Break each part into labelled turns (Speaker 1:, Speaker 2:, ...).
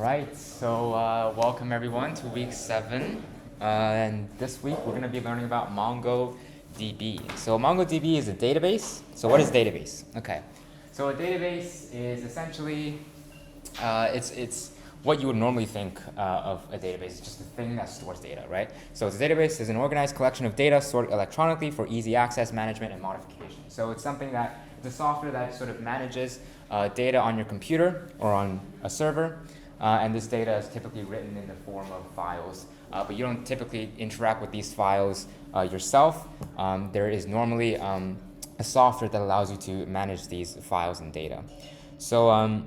Speaker 1: right, so welcome everyone to week 7. And this week we're going to be learning about MongoDB. So MongoDB is a database. So what is database? Okay, so a database is essentially, it's what you would normally think of a database. It's just a thing that stores data, right? So a database is an organized collection of data stored electronically for easy access, management, and modification. So it's something that, the software that sort of manages data on your computer or on a server. And this data is typically written in the form of files, but you don't typically interact with these files yourself. There is normally a software that allows you to manage these files and data. So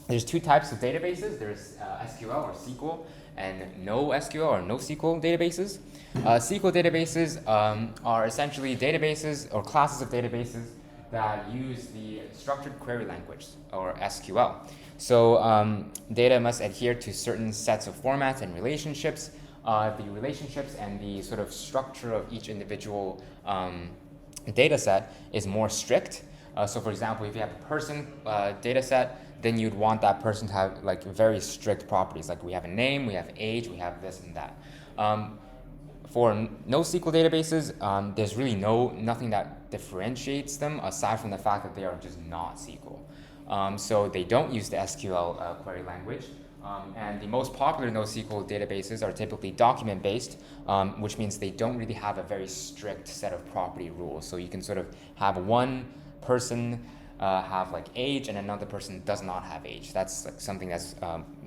Speaker 1: there's two types of databases. There's SQL or SQL and NoSQL or NoSQL databases. SQL databases are essentially databases or classes of databases that use the structured query language or SQL. So data must adhere to certain sets of formats and relationships. The relationships and the sort of structure of each individual data set is more strict. So for example, if you have a person data set, then you'd want that person to have like very strict properties. Like we have a name, we have age, we have this and that. For NoSQL databases, there's really nothing that differentiates them aside from the fact that they are just not SQL. So they don't use the SQL query language. And the most popular NoSQL databases are typically document-based, which means they don't really have a very strict set of property rules. So you can sort of have one person have like age and another person does not have age. That's like something that's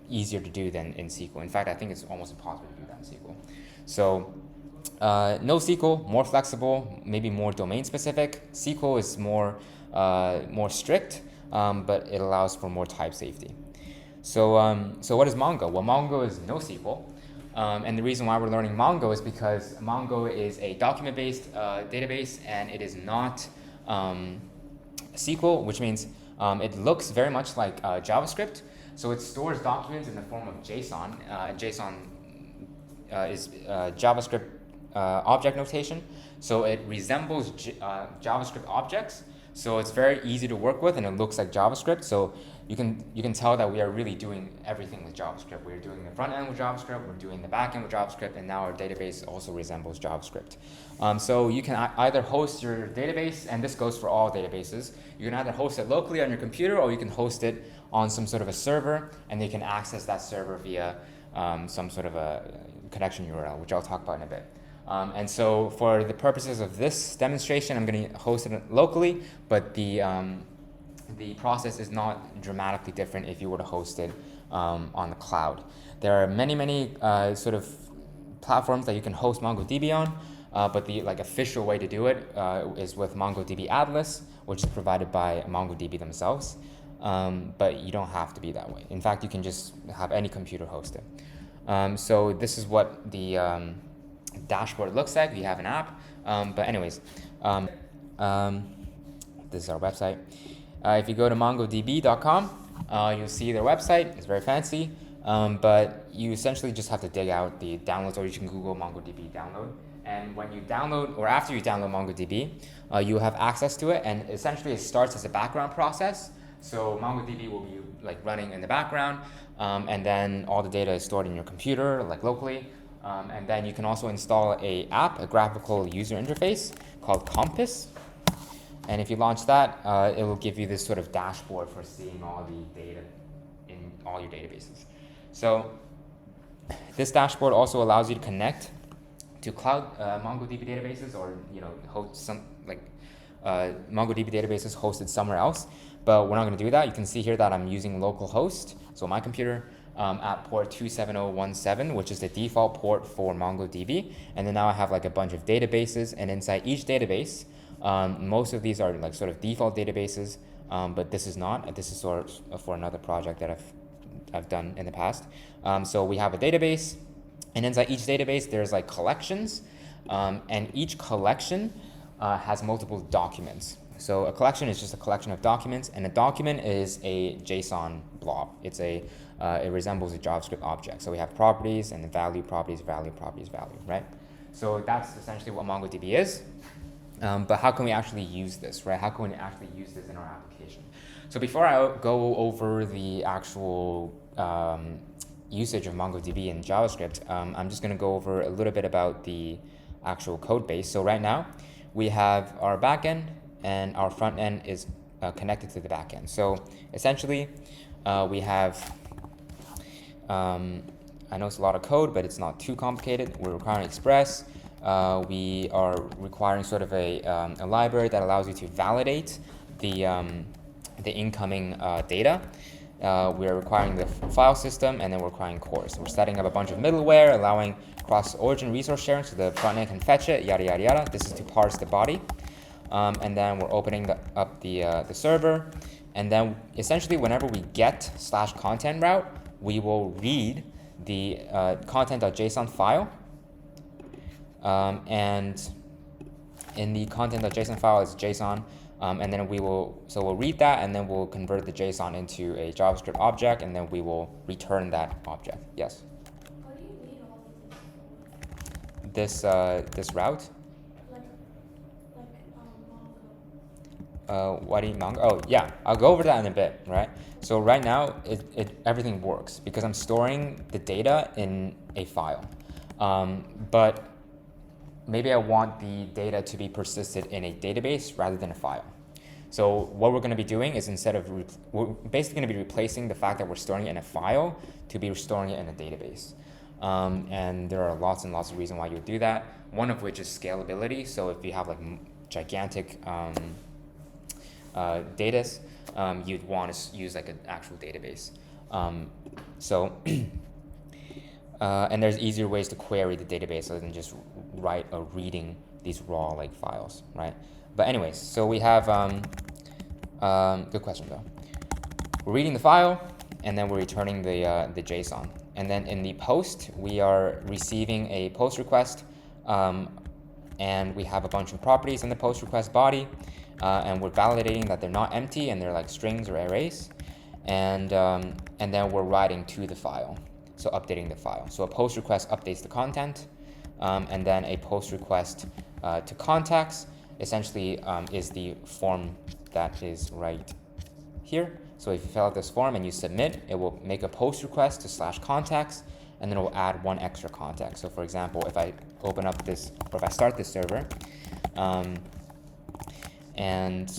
Speaker 1: easier to do than in SQL. In fact, I think it's almost impossible to do that in SQL. So NoSQL, more flexible, maybe more domain specific. SQL is more strict, but it allows for more type safety. So what is Mongo? Well, Mongo is NoSQL. And the reason why we're learning Mongo is because Mongo is a document-based database and it is not SQL, which means it looks very much like JavaScript. So it stores documents in the form of JSON. JSON is JavaScript object notation. So it resembles JavaScript objects. So it's very easy to work with and it looks like JavaScript. So you can tell that we are really doing everything with JavaScript. We're doing the front end with JavaScript, we're doing the back end with JavaScript, and now our database also resembles JavaScript. So you can either host your database, and this goes for all databases. You can either host it locally on your computer or you can host it on some sort of a server, and they can access that server via some sort of a connection URL, which I'll talk about in a bit. And so for the purposes of this demonstration, I'm going to host it locally, but the process is not dramatically different if you were to host it on the cloud. There are many sort of platforms that you can host MongoDB on, but the official way to do it is with MongoDB Atlas, which is provided by MongoDB themselves. But you don't have to be that way. In fact, you can just have any computer host it. So this is what the dashboard looks like. We have an app, but anyways, this is our website. If you go to mongodb.com, you'll see their website. It's very fancy, but you essentially just have to dig out the downloads, or you can Google MongoDB download. And when you download, or after you download MongoDB, you have access to it, and essentially it starts as a background process. So MongoDB will be like running in the background, and then all the data is stored in your computer, like locally. And then you can also install a graphical user interface called Compass. And if you launch that, it will give you this sort of dashboard for seeing all the data in all your databases. So this dashboard also allows you to connect to cloud MongoDB databases, or host some MongoDB databases hosted somewhere else. But we're not going to do that. You can see here that I'm using localhost, so my computer, at port 27017, which is the default port for MongoDB. And then now I have like a bunch of databases, and inside each database, most of these are like sort of default databases, but this is not. This is sort of for another project that I've done in the past. So we have a database, and inside each database there's like collections, and each collection has multiple documents. So a collection is just a collection of documents, and a document is a JSON blob. It resembles a JavaScript object. So we have properties and value, properties, value, right? So that's essentially what MongoDB is. But how can we actually use this, right? How can we actually use this in our application? So before I go over the actual usage of MongoDB in JavaScript, I'm just going to go over a little bit about the actual code base. So right now, we have our backend, and our front end is connected to the backend. So essentially, we have, I know it's a lot of code, but it's not too complicated. We're requiring Express. We are requiring sort of a library that allows you to validate the incoming data. We're requiring the file system, and then we're requiring cores. We're setting up a bunch of middleware, allowing cross-origin resource sharing so the front end can fetch it, yada, yada, yada. This is to parse the body. And then we're opening up the server. And then essentially whenever we get /content route, we will read the content.json file. And in the content.json file is JSON. And then we'll read that, and then we'll convert the JSON into a JavaScript object, and then we will return that object. Yes?
Speaker 2: What do you need all of
Speaker 1: This route?
Speaker 2: Mongo?
Speaker 1: Why do you need Mongo? Oh, yeah, I'll go over that in a bit, right? So right now, everything works because I'm storing the data in a file. But maybe I want the data to be persisted in a database rather than a file. So what we're going to be doing is we're basically going to be replacing the fact that we're storing it in a file to be storing it in a database. And there are lots and lots of reasons why you would do that. One of which is scalability. So if you have like gigantic data, you'd want to use like an actual database. And there's easier ways to query the database other than just write or reading these raw like files, right? But anyways, so we have good question though. We're reading the file, and then we're returning the JSON. And then in the post, we are receiving a post request, and we have a bunch of properties in the post request body, and we're validating that they're not empty and they're like strings or arrays, and then we're writing to the file, so updating the file. So a post request updates the content, and then a post request to contacts essentially is the form that is right here. So if you fill out this form and you submit, it will make a post request to /contacts, and then it will add one extra contact. So for example, if I open up this, or if I start this server, and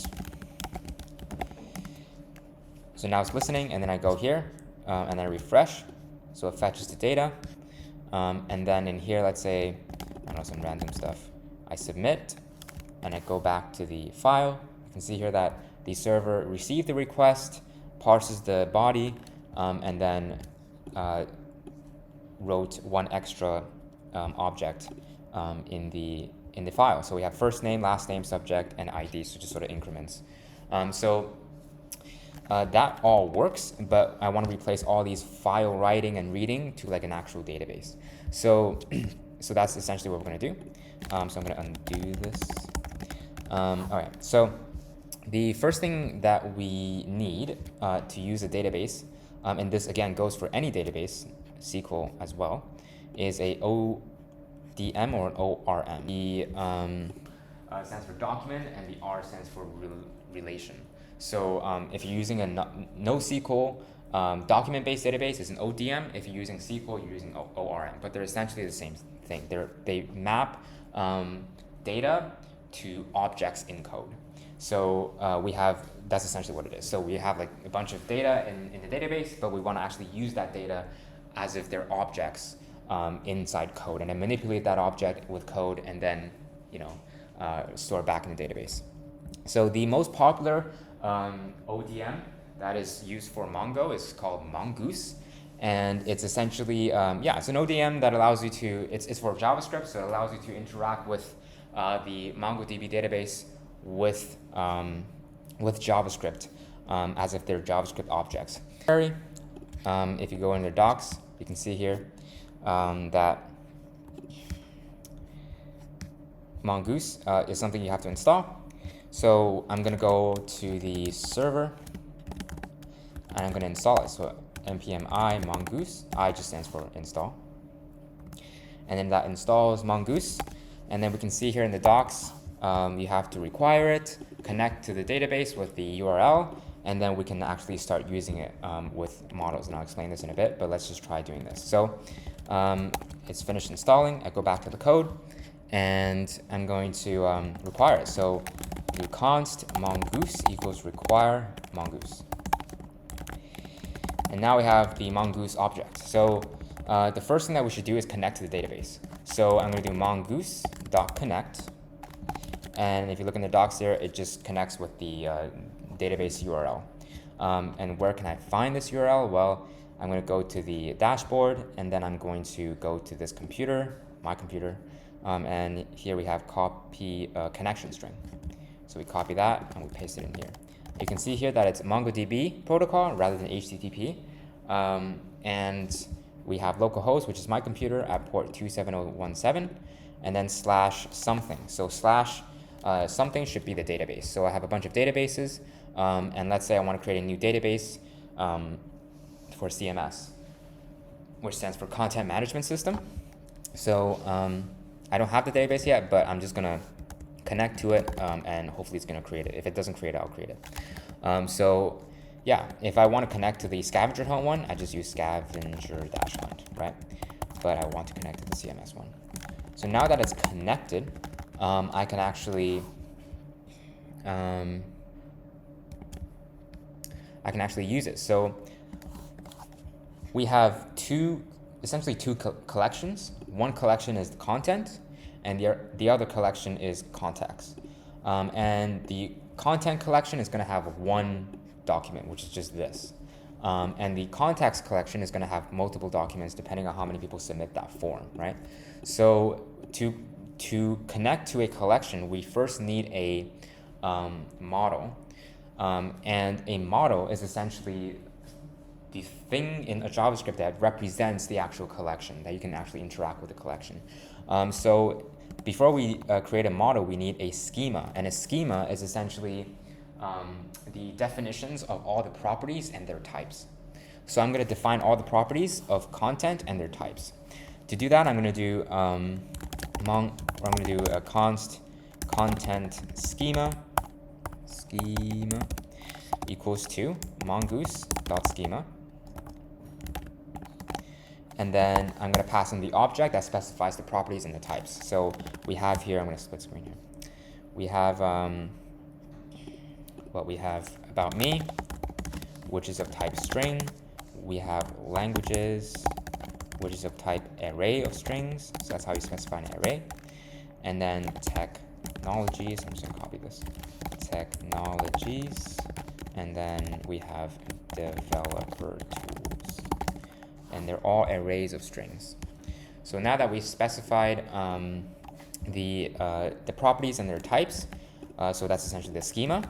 Speaker 1: so now it's listening, and then I go here, and I refresh, so it fetches the data, and then in here, let's say, I don't know, some random stuff, I submit, and I go back to the file. You can see here that the server received the request, parses the body, and then wrote one extra object in the file. So we have first name, last name, subject, and ID, so just sort of increments. That all works, but I want to replace all these file writing and reading to like an actual database. So that's essentially what we're going to do. So I'm going to undo this. All right, so the first thing that we need to use a database, and this again goes for any database, SQL as well, is a ODM or an ORM. The stands for document, and the R stands for relation. So if you're using a NoSQL document-based database, it's an ODM. If you're using SQL, you're using ORM. But they're essentially the same thing. They map data to objects in code. So that's essentially what it is. So we have like a bunch of data in the database, but we want to actually use that data as if they're objects inside code, and then manipulate that object with code, and then store it back in the database. So the most popular ODM that is used for Mongo is called Mongoose, and it's essentially it's an ODM that allows you to, it's for JavaScript, so it allows you to interact with the MongoDB database with JavaScript as if they're JavaScript objects. If you go in their docs, you can see here that Mongoose is something you have to install. So I'm going to go to the server, and I'm going to install it. So npm I mongoose, I just stands for install. And then that installs Mongoose. And then we can see here in the docs, you have to require it, connect to the database with the URL, and then we can actually start using it with models. And I'll explain this in a bit, but let's just try doing this. So it's finished installing. I go back to the code, and I'm going to require it. So do const mongoose equals require mongoose. And now we have the mongoose object. So the first thing that we should do is connect to the database. So I'm going to do mongoose.connect. And if you look in the docs here, it just connects with the database URL. And where can I find this URL? Well, I'm going to go to the dashboard, and then I'm going to go to this computer, my computer, and here we have copy connection string. So we copy that and we paste it in here. You can see here that it's MongoDB protocol rather than HTTP. And we have localhost, which is my computer, at port 27017, and then slash something. So slash something should be the database. So I have a bunch of databases, and let's say I want to create a new database for CMS, which stands for Content Management System. So I don't have the database yet, but I'm just going to connect to it, and hopefully it's going to create it. If it doesn't create it, I'll create it. So yeah, if I want to connect to the scavenger hunt one, I just use scavenger-hunt, right? But I want to connect to the CMS one. So now that it's connected, I can actually use it. So we have essentially two collections. One collection is the content, and the other collection is contacts. And the content collection is going to have one document, which is just this. And the contacts collection is going to have multiple documents depending on how many people submit that form, right? So to connect to a collection, we first need a model. And a model is essentially the thing in a JavaScript that represents the actual collection, that you can actually interact with the collection. So before we create a model, we need a schema. And a schema is essentially the definitions of all the properties and their types. So I'm going to define all the properties of content and their types. To do that, I'm going to do a const content schema equals to mongoose.schema. And then I'm going to pass in the object that specifies the properties and the types. So we have here, I'm going to split screen here. We have we have about me, which is of type string. We have languages, which is of type array of strings. So that's how you specify an array. And then technologies, I'm just going to copy this. Technologies. And then we have developer tools. And they're all arrays of strings. So now that we've specified the properties and their types, so that's essentially the schema,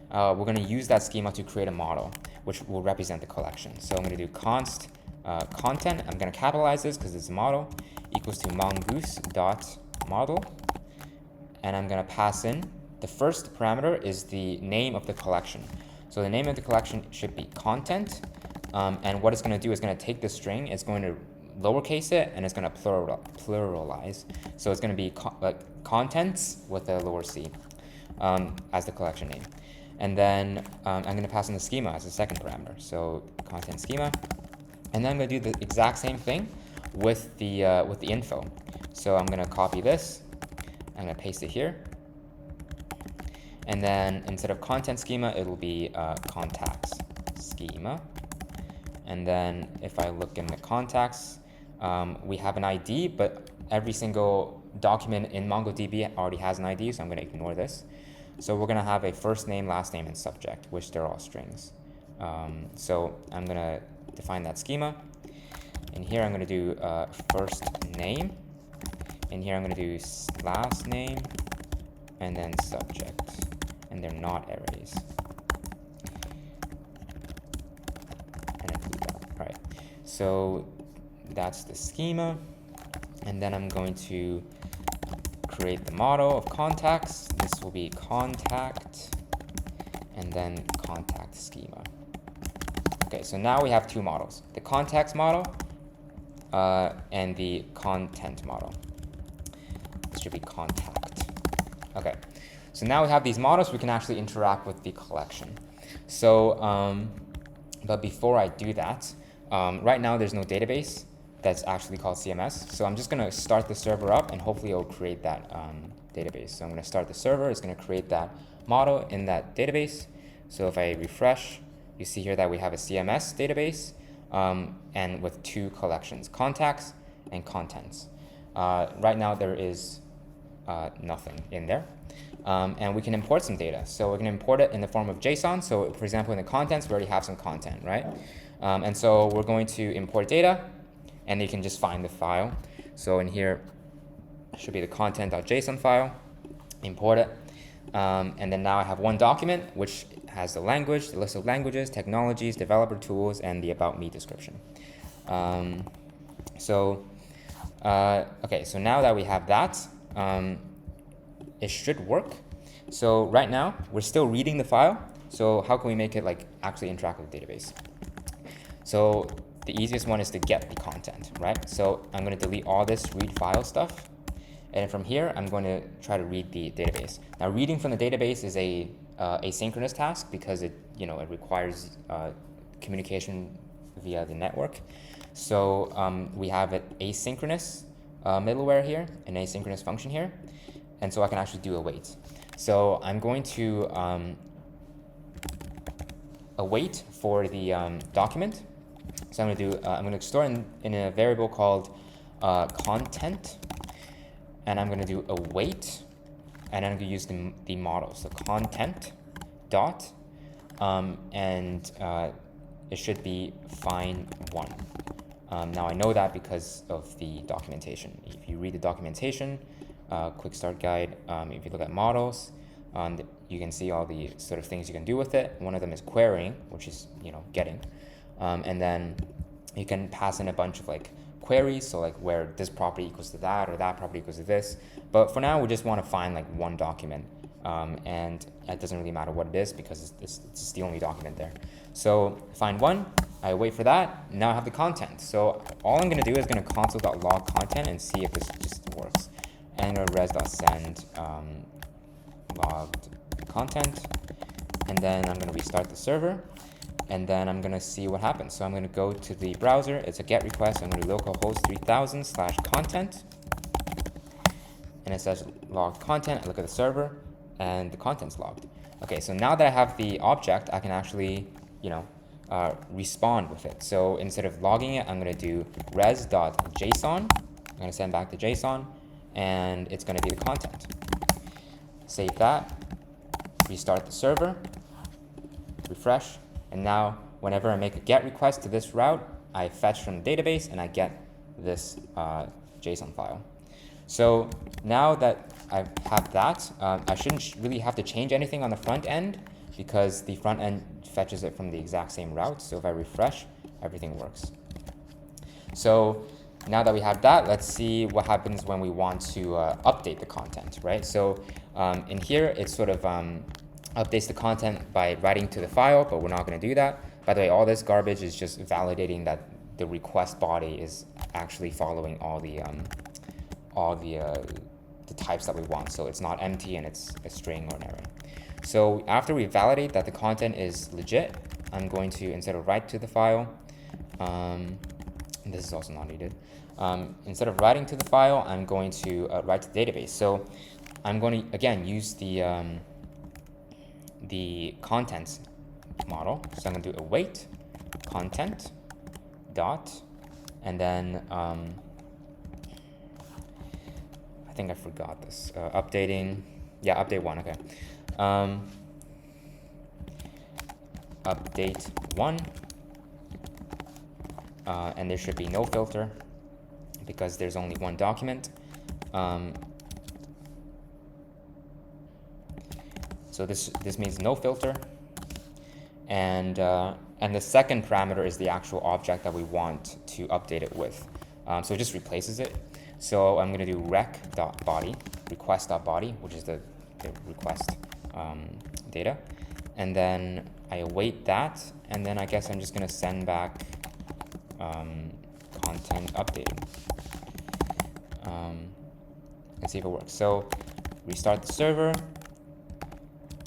Speaker 1: we're going to use that schema to create a model, which will represent the collection. So I'm going to do const content. I'm going to capitalize this because it's a model, equals to mongoose.model. And I'm going to pass in, the first parameter is the name of the collection. So the name of the collection should be content. And what it's going to do is going to take the string, it's going to lowercase it, and it's going to pluralize. So it's going to be contents with a lower c as the collection name. And then I'm going to pass in the schema as the second parameter. So content schema. And then I'm going to do the exact same thing with the info. So I'm going to copy this. I'm going to paste it here. And then instead of content schema, it will be contacts schema. And then if I look in the contacts, we have an ID, but every single document in MongoDB already has an ID, so I'm going to ignore this. So we're going to have a first name, last name, and subject, which they're all strings. So I'm going to define that schema. And here I'm going to do first name. And here I'm going to do last name, and then subject. And they're not arrays. And I do that. Right. So that's the schema. And then I'm going to create the model of contacts. This will be contact, and then contact schema. Okay, so now we have two models, the contacts model and the content model. This should be contact. Okay, so now we have these models, we can actually interact with the collection. So, but before I do that, right now there's no database that's actually called CMS. So I'm just going to start the server up, and hopefully it'll create that database. So I'm going to start the server. It's going to create that model in that database. So if I refresh, you see here that we have a CMS database, and with two collections, contacts and contents. Right now there is nothing in there. And we can import some data. So we can import it in the form of JSON. So for example, in the contents, we already have some content, right? And so we're going to import data, and you can just find the file. So in here should be the content.json file, import it. And then now I have one document, which has the language, the list of languages, technologies, developer tools, and the about me description. Okay, so now that we have that, it should work. So right now we're still reading the file. So how can we make it like actually interact with the database? So the easiest one is to get the content, right? So I'm going to delete all this read file stuff, and from here I'm going to try to read the database. Now reading from the database is a asynchronous task because it requires communication via the network. So we have an asynchronous middleware here, an asynchronous function here. And so I can actually do await. So I'm going to await for the document. So I'm going to store in a variable called content, and I'm going to do await, and I'm going to use the model. So content dot, and it should be find one. Now I know that because of the documentation. If you read the documentation, quick start guide, if you look at models, you can see all the sort of things you can do with it. One of them is querying, which is getting, and then you can pass in a bunch of like queries, so like where this property equals to that or that property equals to this. But for now we just want to find like one document, and it doesn't really matter what it is because it's the only document there. So find one, I wait for that. Now I have the content. So all I'm going to do is going to console.log content and see if this just works. And res.send logged content, and then I'm going to restart the server, and then I'm going to see what happens. So I'm going to go to the browser. It's a GET request. I'm going to localhost 3000/content, and it says logged content. I look at the server, and the content's logged. Okay, so now that I have the object, I can actually respond with it. So instead of logging it, I'm going to do res.json. I'm going to send back the JSON, and it's going to be the content. Save that, restart the server, refresh, and now whenever I make a GET request to this route, I fetch from the database and I get this JSON file. So now that I have that, I shouldn't really have to change anything on the front end because the front end fetches it from the exact same route. So if I refresh, everything works. So now that we have that, let's see what happens when we want to update the content, right? So in here, it sort of updates the content by writing to the file, but we're not going to do that. By the way, all this garbage is just validating that the request body is actually following all the types that we want. So it's not empty and it's a string or an array. So after we validate that the content is legit, I'm going to, instead of write to the file, this is also not needed. Instead of writing to the file, I'm going to write to the database. So I'm going to, again, use the contents model. So I'm going to do await content dot, and then I think I forgot this. Updating, yeah, update one, okay. Update one, and there should be no filter because there's only one document. So this means no filter, and the second parameter is the actual object that we want to update it with. So it just replaces it. So I'm going to do rec.body, request.body, which is the request data, and then I await that, and then I guess I'm just going to send back content updated. Let's see if it works. So restart the server,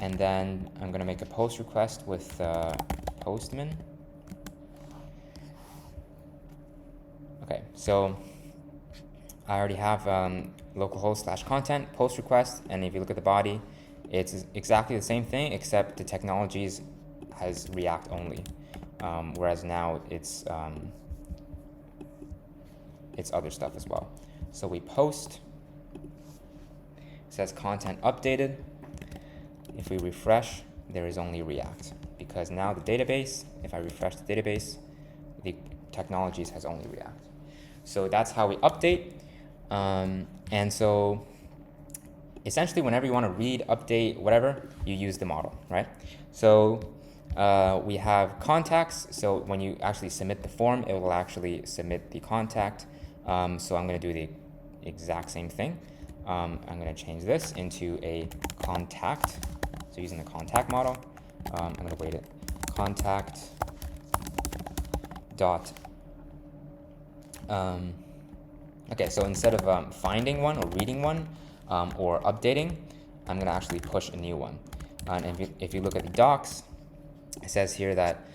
Speaker 1: and then I'm gonna make a post request with Postman. Okay, so I already have localhost / content post request, and if you look at the body, it's exactly the same thing except the technologies has React only, whereas now it's other stuff as well. So we post, it says content updated. If we refresh, there is only React, because now the database, if I refresh the database, the technologies has only React. So that's how we update. And so essentially whenever you want to read, update, whatever, you use the model, right? So we have contacts. So when you actually submit the form, it will actually submit the contact. So I'm going to do the exact same thing. I'm going to change this into a contact. So using the contact model, I'm going to weight it contact dot. Okay, so instead of finding one or reading one or updating, I'm going to actually push a new one. And if you look at the docs, it says here that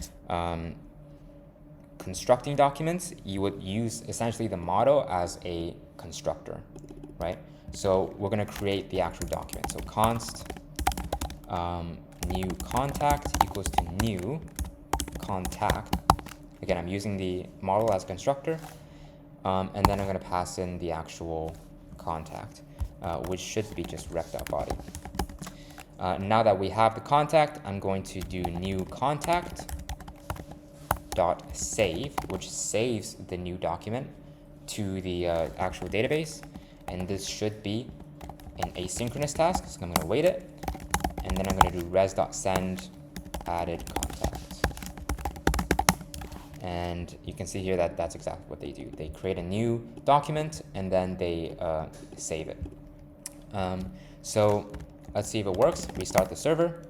Speaker 1: constructing documents, you would use essentially the model as a constructor, right? So we're going to create the actual document. So const new contact equals to new contact. Again, I'm using the model as a constructor, and then I'm going to pass in the actual contact, which should be just rec.body. Now that we have the contact, I'm going to do new contact dot save, which saves the new document to the actual database, and this should be an asynchronous task, so I'm going to wait it, and then I'm going to do res.send added contact. And you can see here that that's exactly what they do. They create a new document and then they save it. So let's see if it works. Restart the server.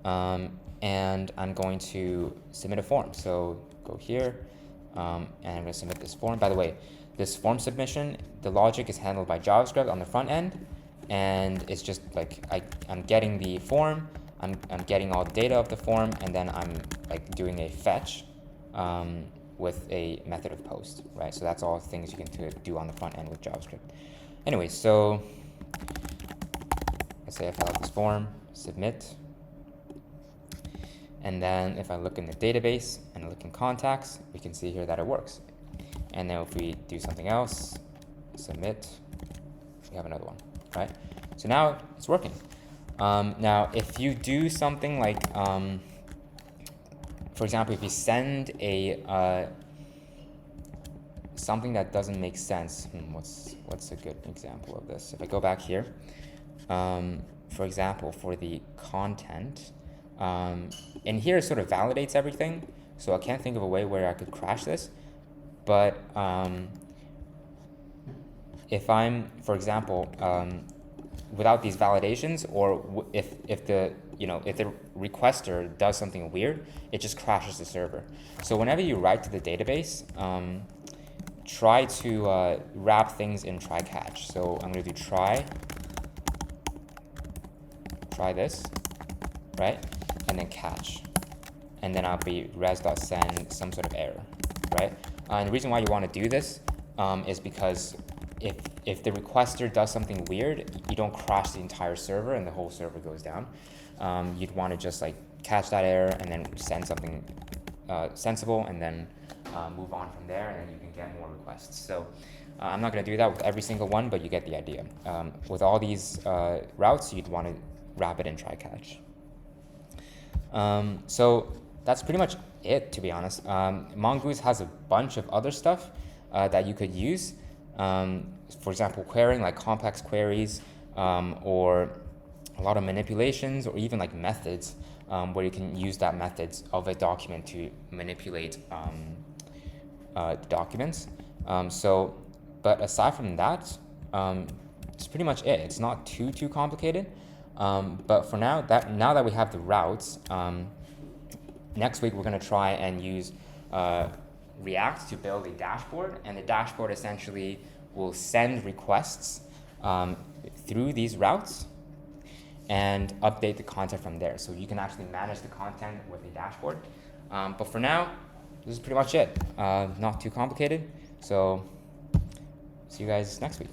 Speaker 1: And I'm going to submit a form. So go here, and I'm going to submit this form. By the way, this form submission, the logic is handled by JavaScript on the front end, and it's just like I'm getting the form, I'm getting all the data of the form, and then I'm like doing a fetch with a method of post, right? So that's all things you can do on the front end with JavaScript. Anyway, so let's say I fill out this form, submit. And then if I look in the database and look in contacts, we can see here that it works. And then if we do something else, submit, we have another one, right? So now it's working. Now, if you do something like, for example, if you send a something that doesn't make sense, what's a good example of this? If I go back here, for example, for the content, and here it sort of validates everything, so I can't think of a way where I could crash this. But if I'm, for example, without these validations, or if the requester does something weird, it just crashes the server. So whenever you write to the database, try to wrap things in try catch. So I'm going to do try this, right? And then catch. And then I'll be res.send some sort of error, right? And the reason why you want to do this is because if the requester does something weird, you don't crash the entire server and the whole server goes down. You'd want to just like catch that error and then send something sensible, and then move on from there, and then you can get more requests. So I'm not going to do that with every single one, but you get the idea. With all these routes, you'd want to wrap it in try catch. So that's pretty much it, to be honest. Mongoose has a bunch of other stuff that you could use. For example, querying like complex queries, or a lot of manipulations, or even like methods, where you can use that methods of a document to manipulate documents. But aside from that, it's pretty much it. It's not too complicated. But for now that we have the routes, next week we're going to try and use React to build a dashboard, and the dashboard essentially will send requests through these routes, and update the content from there. So you can actually manage the content with a dashboard. But for now, this is pretty much it. Not too complicated. So see you guys next week.